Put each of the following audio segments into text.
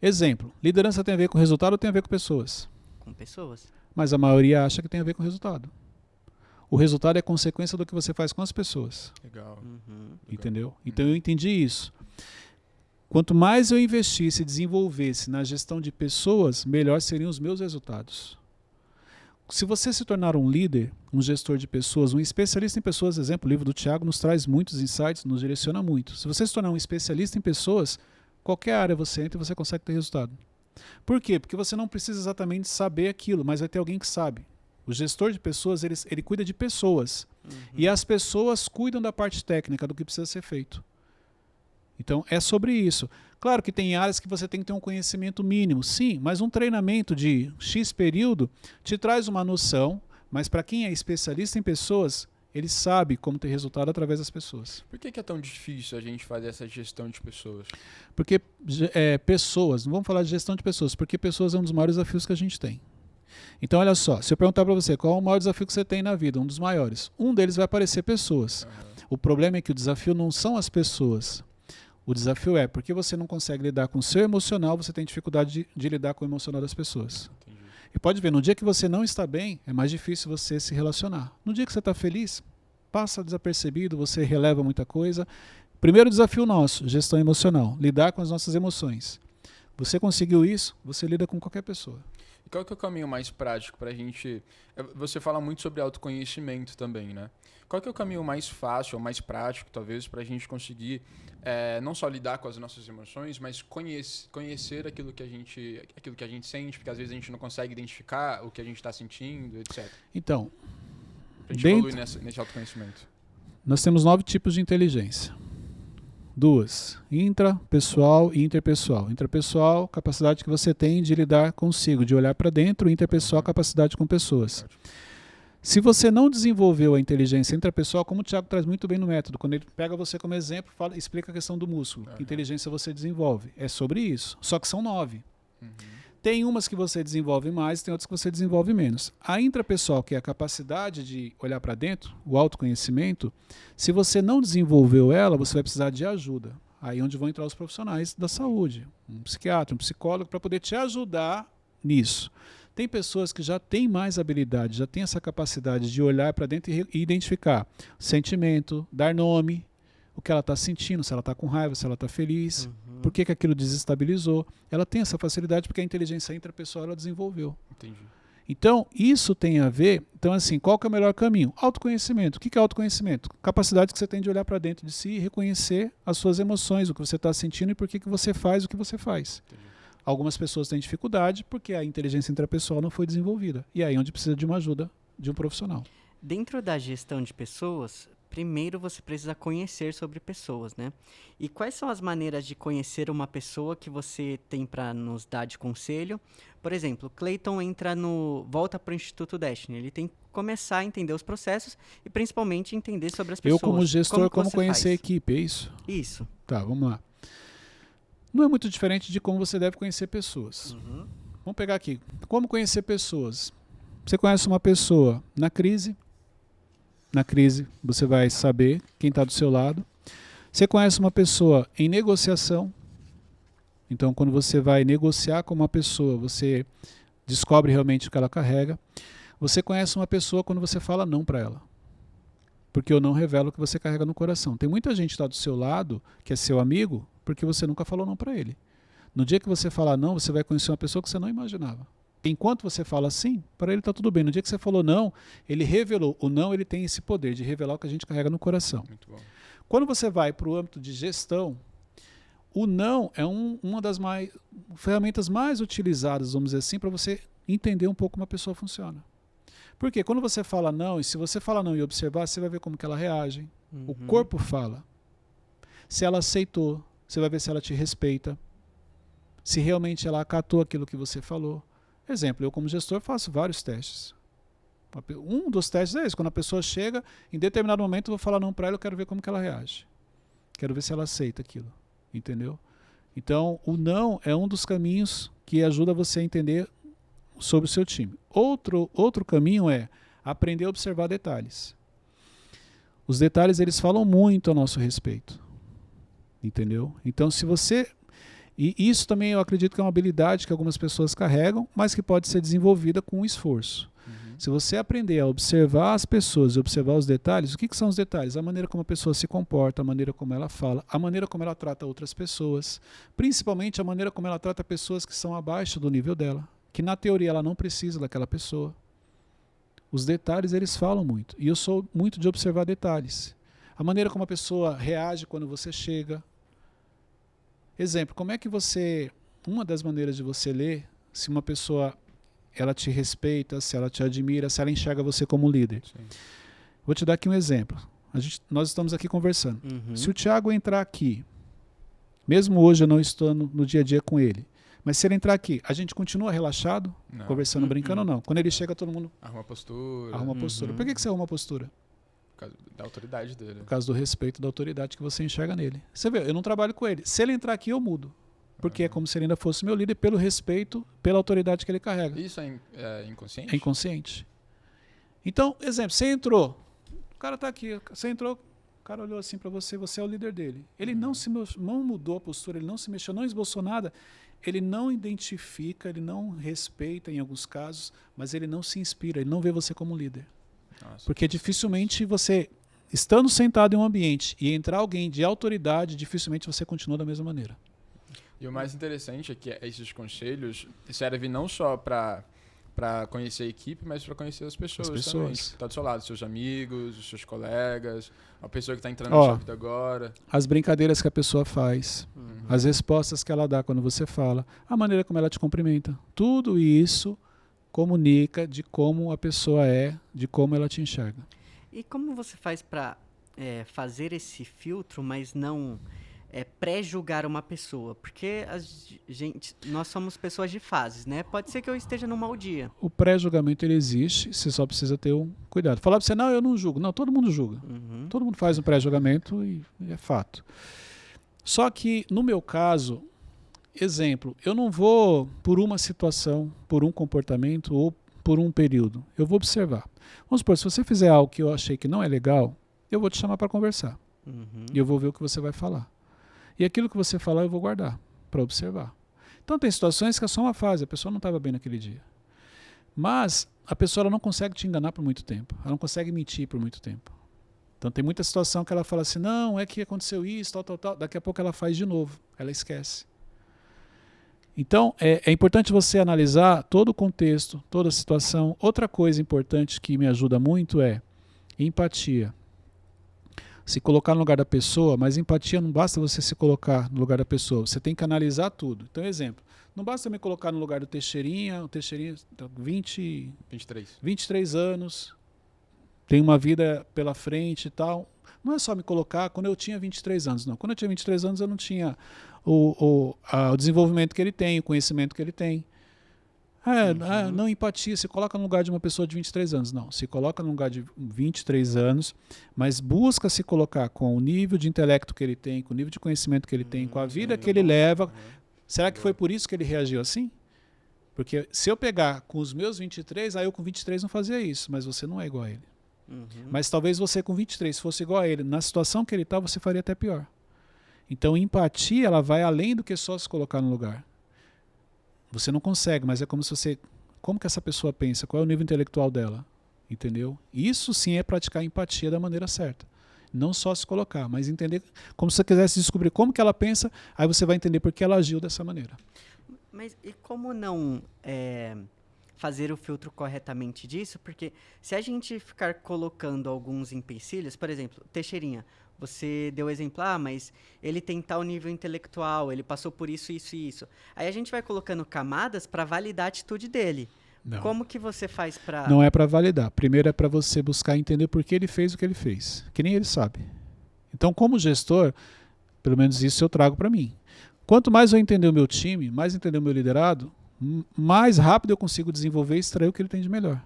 Exemplo, liderança tem a ver com resultado ou tem a ver com pessoas? Com pessoas. Mas a maioria acha que tem a ver com resultado. O resultado é consequência do que você faz com as pessoas. Legal. Entendeu? Então eu entendi isso. Quanto mais eu investisse e desenvolvesse na gestão de pessoas, melhor seriam os meus resultados. Se você se tornar um líder, um gestor de pessoas, um especialista em pessoas, exemplo, o livro do Thiago nos traz muitos insights, nos direciona muito. Se você se tornar um especialista em pessoas, qualquer área você entra e você consegue ter resultado. Por quê? Porque você não precisa exatamente saber aquilo, mas vai ter alguém que sabe. O gestor de pessoas, ele cuida de pessoas. E as pessoas cuidam da parte técnica, do que precisa ser feito. Então, é sobre isso. Claro que tem áreas que você tem que ter um conhecimento mínimo, sim, mas um treinamento de X período te traz uma noção, mas para quem é especialista em pessoas, ele sabe como ter resultado através das pessoas. Por que é tão difícil a gente fazer essa gestão de pessoas? Porque pessoas, não vamos falar de gestão de pessoas, porque pessoas é um dos maiores desafios que a gente tem. Então, olha só, se eu perguntar para você qual é o maior desafio que você tem na vida, um dos maiores, um deles vai aparecer pessoas. O problema é que o desafio não são as pessoas. O desafio é porque você não consegue lidar com o seu emocional, você tem dificuldade de lidar com o emocional das pessoas. Entendi. E pode ver, no dia que você não está bem, é mais difícil você se relacionar. No dia que você está feliz, passa desapercebido, você releva muita coisa. Primeiro desafio nosso, gestão emocional, lidar com as nossas emoções. Você conseguiu isso, você lida com qualquer pessoa. E qual que é o caminho mais prático para a gente... Você fala muito sobre autoconhecimento também, né? Qual que é o caminho mais fácil ou mais prático, talvez, para a gente conseguir não só lidar com as nossas emoções, mas conhecer aquilo que a gente sente, porque às vezes a gente não consegue identificar o que a gente está sentindo, etc. Então, A gente evoluir nesse autoconhecimento. Nós temos 9 tipos de inteligência. 2, intrapessoal e interpessoal. Intrapessoal, capacidade que você tem de lidar consigo, de olhar para dentro. Interpessoal, capacidade com pessoas. Se você não desenvolveu a inteligência intrapessoal, como o Thiago traz muito bem no método, quando ele pega você como exemplo, explica a questão do músculo. Que inteligência você desenvolve. É sobre isso. Só que são 9. Tem umas que você desenvolve mais, tem outras que você desenvolve menos. A intrapessoal, que é a capacidade de olhar para dentro, o autoconhecimento, se você não desenvolveu ela, você vai precisar de ajuda. Aí é onde vão entrar os profissionais da saúde, um psiquiatra, um psicólogo, para poder te ajudar nisso. Tem pessoas que já têm mais habilidade, já têm essa capacidade de olhar para dentro e identificar sentimento, dar nome, o que ela está sentindo, se ela está com raiva, se ela está feliz, por que aquilo desestabilizou. Ela tem essa facilidade porque a inteligência intrapessoal ela desenvolveu. Entendi. Então, isso tem a ver... Então, assim, qual que é o melhor caminho? Autoconhecimento. O que é autoconhecimento? Capacidade que você tem de olhar para dentro de si e reconhecer as suas emoções, o que você está sentindo e por que você faz o que você faz. Entendi. Algumas pessoas têm dificuldade porque a inteligência intrapessoal não foi desenvolvida. E aí é onde precisa de uma ajuda de um profissional. Dentro da gestão de pessoas, primeiro você precisa conhecer sobre pessoas, né? E quais são as maneiras de conhecer uma pessoa que você tem para nos dar de conselho? Por exemplo, Clayton volta para o Instituto Destiny. Ele tem que começar a entender os processos e principalmente entender sobre as pessoas. Eu, como gestor, como você conhecer a faz? equipe, é isso? Isso. Tá, vamos lá. Não é muito diferente de como você deve conhecer pessoas. Vamos pegar aqui. Como conhecer pessoas? Você conhece uma pessoa na crise. Na crise, você vai saber quem está do seu lado. Você conhece uma pessoa em negociação. Então, quando você vai negociar com uma pessoa, você descobre realmente o que ela carrega. Você conhece uma pessoa quando você fala não para ela. Porque eu não revelo o que você carrega no coração. Tem muita gente que está do seu lado, que é seu amigo, porque você nunca falou não para ele. No dia que você falar não, você vai conhecer uma pessoa que você não imaginava. Enquanto você fala sim, para ele está tudo bem. No dia que você falou não, ele revelou. O não, ele tem esse poder de revelar o que a gente carrega no coração. Muito bom. Quando você vai para o âmbito de gestão, o não é uma das ferramentas mais utilizadas, vamos dizer assim, para você entender um pouco como a pessoa funciona. Porque quando você fala não, e se você fala não e observar, você vai ver como que ela reage. O corpo fala. Se ela aceitou, você vai ver se ela te respeita. Se realmente ela acatou aquilo que você falou. Exemplo, eu como gestor faço vários testes. Um dos testes é esse, quando a pessoa chega, em determinado momento eu vou falar não para ela, eu quero ver como que ela reage. Quero ver se ela aceita aquilo. Entendeu? Então, o não é um dos caminhos que ajuda você a entender sobre o seu time. Outro caminho é aprender a observar detalhes. Os detalhes, eles falam muito a nosso respeito. Entendeu? Então, se você... E isso também eu acredito que é uma habilidade que algumas pessoas carregam, mas que pode ser desenvolvida com esforço. Se você aprender a observar as pessoas e observar os detalhes, o que são os detalhes? A maneira como a pessoa se comporta, a maneira como ela fala, a maneira como ela trata outras pessoas, principalmente a maneira como ela trata pessoas que são abaixo do nível dela, que na teoria ela não precisa daquela pessoa. Os detalhes, eles falam muito. E eu sou muito de observar detalhes. A maneira como a pessoa reage quando você chega. Exemplo, como é que você... Uma das maneiras de você ler, se uma pessoa... ela te respeita, se ela te admira, se ela enxerga você como líder. Sim. Vou te dar aqui um exemplo. Nós estamos aqui conversando. Se o Thiago entrar aqui, mesmo hoje eu não estou no dia a dia com ele, mas se ele entrar aqui, a gente continua relaxado, conversando, brincando ou não? Quando ele chega, todo mundo... Arruma postura. Arruma postura. Por que você arruma postura? Por causa da autoridade dele. Por causa do respeito da autoridade que você enxerga nele. Você vê, eu não trabalho com ele. Se ele entrar aqui, eu mudo. Porque é como se ele ainda fosse meu líder pelo respeito, pela autoridade que ele carrega. Isso é inconsciente? É inconsciente. Então, exemplo, você entrou, o cara está aqui, você entrou, o cara olhou assim para você, você é o líder dele. Ele não mudou a postura, ele não se mexeu, não esboçou nada, ele não identifica, ele não respeita em alguns casos, mas ele não se inspira, ele não vê você como líder. Nossa, porque dificilmente você, estando sentado em um ambiente e entrar alguém de autoridade, dificilmente você continua da mesma maneira. E o mais interessante é que esses conselhos servem não só para conhecer a equipe, mas para conhecer as pessoas também. Que estão do seu lado, seus amigos, os seus colegas, a pessoa que está entrando no sua vida agora. As brincadeiras que a pessoa faz, as respostas que ela dá quando você fala, a maneira como ela te cumprimenta. Tudo isso comunica de como a pessoa é, de como ela te enxerga. E como você faz para fazer esse filtro, mas não... pré-julgar uma pessoa, porque nós somos pessoas de fases, né? Pode ser que eu esteja num mau dia. O pré-julgamento, ele existe, você só precisa ter um cuidado. Falar para você, não, eu não julgo. Não, todo mundo julga. Todo mundo faz um pré-julgamento e é fato. Só que, no meu caso, exemplo, eu não vou por uma situação, por um comportamento ou por um período. Eu vou observar. Vamos supor, se você fizer algo que eu achei que não é legal, eu vou te chamar para conversar. E eu vou ver o que você vai falar. E aquilo que você falar eu vou guardar para observar. Então tem situações que é só uma fase, a pessoa não estava bem naquele dia. Mas a pessoa ela não consegue te enganar por muito tempo, ela não consegue mentir por muito tempo. Então tem muita situação que ela fala assim, não, é que aconteceu isso, tal, daqui a pouco ela faz de novo, ela esquece. Então é importante você analisar todo o contexto, toda a situação. Outra coisa importante que me ajuda muito é empatia. Se colocar no lugar da pessoa, mas empatia não basta você se colocar no lugar da pessoa, você tem que analisar tudo. Então, exemplo, não basta me colocar no lugar do Teixeirinha, o Teixeirinha tem 23 anos, tem uma vida pela frente e tal. Não é só me colocar quando eu tinha 23 anos, não. Quando eu tinha 23 anos eu não tinha o desenvolvimento que ele tem, o conhecimento que ele tem. Não empatia, se coloca no lugar de uma pessoa de 23 anos. Não, se coloca no lugar de 23 anos, mas busca se colocar com o nível de intelecto que ele tem, com o nível de conhecimento que ele tem, com a vida que ele leva. Será que foi por isso que ele reagiu assim? Porque se eu pegar com os meus 23, aí eu com 23 não fazia isso, mas você não é igual a ele. Mas talvez você com 23 fosse igual a ele. Na situação que ele está, você faria até pior. Então, empatia, ela vai além do que só se colocar no lugar. Você não consegue, mas é como se você... Como que essa pessoa pensa? Qual é o nível intelectual dela? Entendeu? Isso sim é praticar empatia da maneira certa. Não só se colocar, mas entender... Como se você quisesse descobrir como que ela pensa, aí você vai entender por que ela agiu dessa maneira. Mas e como não fazer o filtro corretamente disso? Porque se a gente ficar colocando alguns empecilhos, por exemplo, Teixeirinha, você deu o exemplo, mas ele tem tal nível intelectual, ele passou por isso, isso e isso. Aí a gente vai colocando camadas para validar a atitude dele. Não. Como que você faz para... Não é para validar. Primeiro é para você buscar entender por que ele fez o que ele fez. Que nem ele sabe. Então, como gestor, pelo menos isso eu trago para mim. Quanto mais eu entender o meu time, mais entender o meu liderado, mais rápido eu consigo desenvolver e extrair o que ele tem de melhor.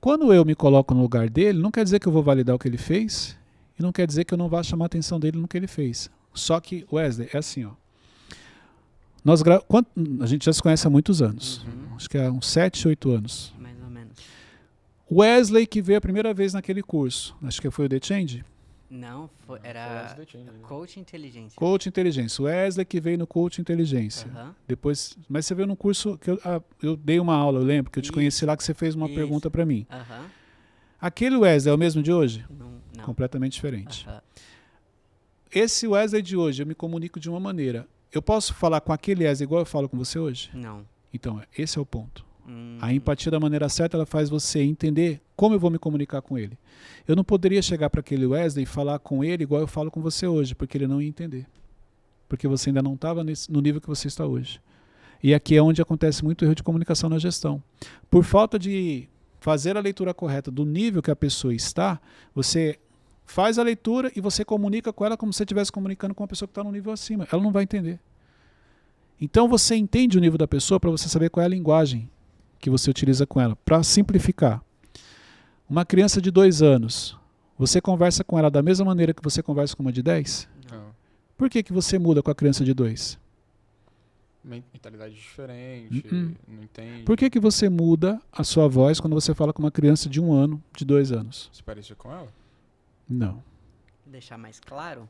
Quando eu me coloco no lugar dele, não quer dizer que eu vou validar o que ele fez e não quer dizer que eu não vá chamar a atenção dele no que ele fez. Só que, Wesley, é assim, ó. A gente já se conhece há muitos anos. Acho que há uns 7, 8 anos. Mais ou menos. Wesley, que veio a primeira vez naquele curso, acho que foi o The Change, Não, era coach inteligência. Coach inteligência. O Wesley que veio no coach inteligência. Depois, mas você veio no curso que eu dei uma aula, eu lembro que eu te conheci lá, que você fez uma pergunta para mim. Aquele Wesley é o mesmo de hoje? Não. Completamente diferente. Esse Wesley de hoje, eu me comunico de uma maneira. Eu posso falar com aquele Wesley igual eu falo com você hoje? Não. Então, esse é o ponto. A empatia da maneira certa, ela faz você entender como eu vou me comunicar com ele. Eu não poderia chegar para aquele Wesley e falar com ele igual eu falo com você hoje, porque ele não ia entender. Porque você ainda não estava no nível que você está hoje. E aqui é onde acontece muito erro de comunicação na gestão. Por falta de fazer a leitura correta do nível que a pessoa está, você faz a leitura e você comunica com ela como se você estivesse comunicando com uma pessoa que está no nível acima. Ela não vai entender. Então você entende o nível da pessoa para você saber qual é a linguagem que você utiliza com ela. Para simplificar, uma criança de 2 anos, você conversa com ela da mesma maneira que você conversa com uma de 10? Não. Por que você muda com a criança de 2? Mentalidade diferente, não entende. Por que você muda a sua voz quando você fala com uma criança de 1 ano, de 2 anos? Se parecer com ela? Não. Deixar mais claro?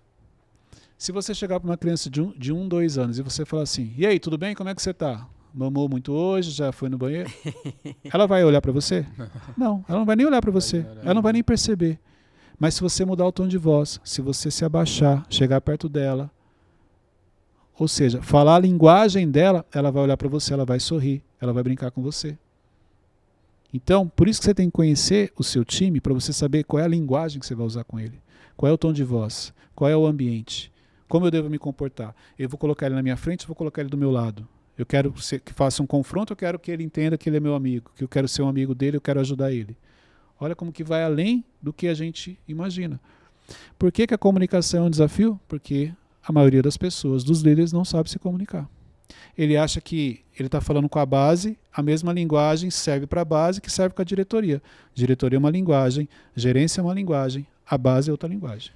Se você chegar para uma criança de 1, 2 anos e você falar assim, e aí, tudo bem? Como é que você está? Mamou muito hoje? Já foi no banheiro? Ela vai olhar para você? Não, ela não vai nem olhar para você. Ela não vai nem perceber. Mas se você mudar o tom de voz, se você se abaixar, chegar perto dela, ou seja, falar a linguagem dela, ela vai olhar para você, ela vai sorrir, ela vai brincar com você. Então, por isso que você tem que conhecer o seu time para você saber qual é a linguagem que você vai usar com ele. Qual é o tom de voz, qual é o ambiente, como eu devo me comportar. Eu vou colocar ele na minha frente, vou colocar ele do meu lado. Eu quero que faça um confronto, eu quero que ele entenda que ele é meu amigo, que eu quero ser um amigo dele, eu quero ajudar ele. Olha como que vai além do que a gente imagina. Por que a comunicação é um desafio? Porque a maioria das pessoas, dos líderes, não sabe se comunicar. Ele acha que ele está falando com a base, a mesma linguagem serve para a base que serve para a diretoria. Diretoria é uma linguagem, gerência é uma linguagem, a base é outra linguagem.